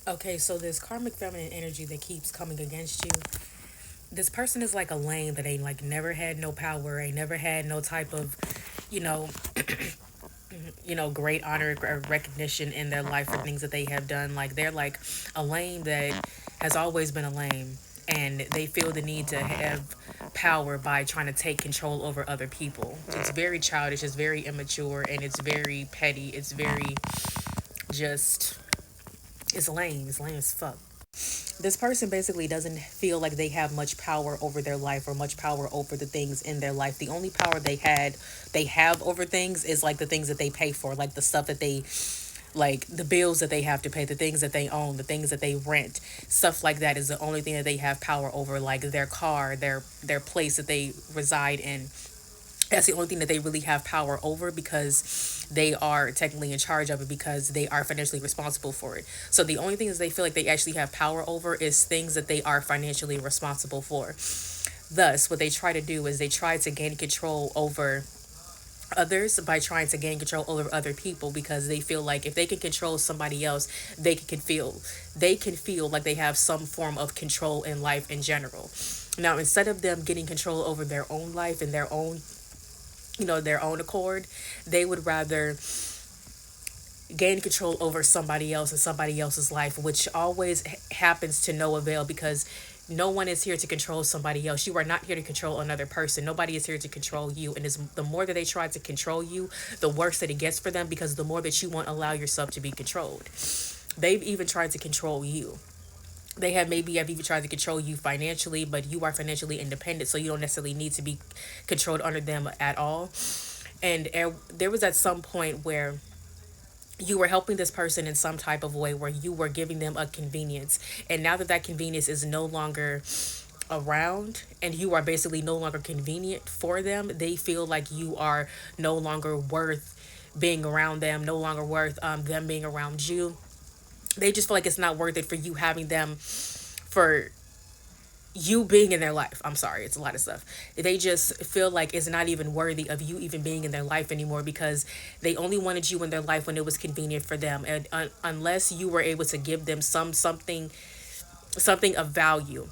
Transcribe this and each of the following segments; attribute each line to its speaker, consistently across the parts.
Speaker 1: Okay, so this karmic feminine energy that keeps coming against you, this person is like a lame that ain't like never had no power, ain't never had no type of, you know, great honor or recognition in their life for things that they have done. Like they're like a lame that has always been a lame, and they feel the need to have power by trying to take control over other people. It's very childish, it's very immature, and it's very petty. It's very just, it's lame. It's lame as fuck. This person basically doesn't feel like they have much power over their life or much power over the things in their life. The only power they have over things is like the things that they pay for, like the stuff that they, like the bills that they have to pay, the things that they own, the things that they rent. Stuff like that is the only thing that they have power over, like their car, their place that they reside in. That's the only thing that they really have power over, because they are technically in charge of it, because they are financially responsible for it. So the only things they feel like they actually have power over is things that they are financially responsible for. Thus, what they try to do is they try to gain control over others by trying to gain control over other people, because they feel like if they can control somebody else, they can feel like they have some form of control in life in general. Now, instead of them getting control over their own life and their own accord, they would rather gain control over somebody else and somebody else's life, which always happens to no avail, because no one is here to control somebody else. You are not here to control another person. Nobody is here to control you. And the more that they try to control you, the worse that it gets for them, because the more that you won't allow yourself to be controlled. They've even tried to control you. They have even tried to control you financially, but you are financially independent, so you don't necessarily need to be controlled under them at all. And there was at some point where you were helping this person in some type of way, where you were giving them a convenience, and now that that convenience is no longer around and you are basically no longer convenient for them, they feel like you are no longer worth being around them, no longer worth them being around you. They just feel like it's not worth it for you having them, for you being in their life. I'm sorry, it's a lot of stuff. They just feel like it's not even worthy of you even being in their life anymore, because they only wanted you in their life when it was convenient for them. And unless you were able to give them something of value,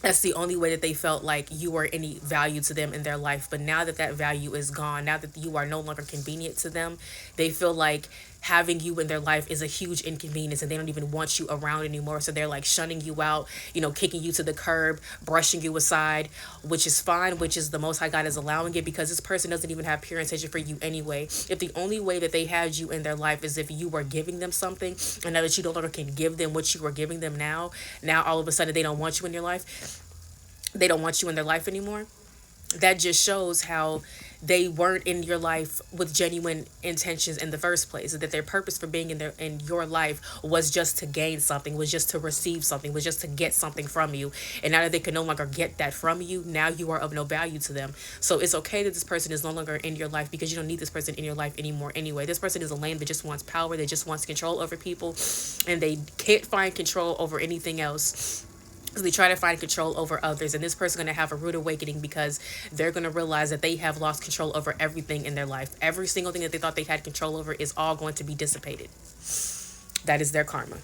Speaker 1: that's the only way that they felt like you were any value to them in their life. But now that that value is gone, now that you are no longer convenient to them, they feel like having you in their life is a huge inconvenience, and they don't even want you around anymore. So they're like shunning you out, kicking you to the curb, brushing you aside, which is fine, which is the most high God is allowing it, because this person doesn't even have pure intention for you anyway. If the only way that they had you in their life is if you were giving them something, and now that you no longer can give them what you were giving them, now all of a sudden they don't want you in your life, they don't want you in their life anymore. That just shows how they weren't in your life with genuine intentions in the first place. That their purpose for being in your life was just to gain something, was just to receive something, was just to get something from you. And now that they can no longer get that from you, now you are of no value to them. So it's okay that this person is no longer in your life, because you don't need this person in your life anymore anyway. This person is a lame that just wants power, that just wants control over people, and they can't find control over anything else. They try to find control over others, and this person's going to have a rude awakening, because they're going to realize that they have lost control over everything in their life. Every single thing that they thought they had control over is all going to be dissipated. That is their karma.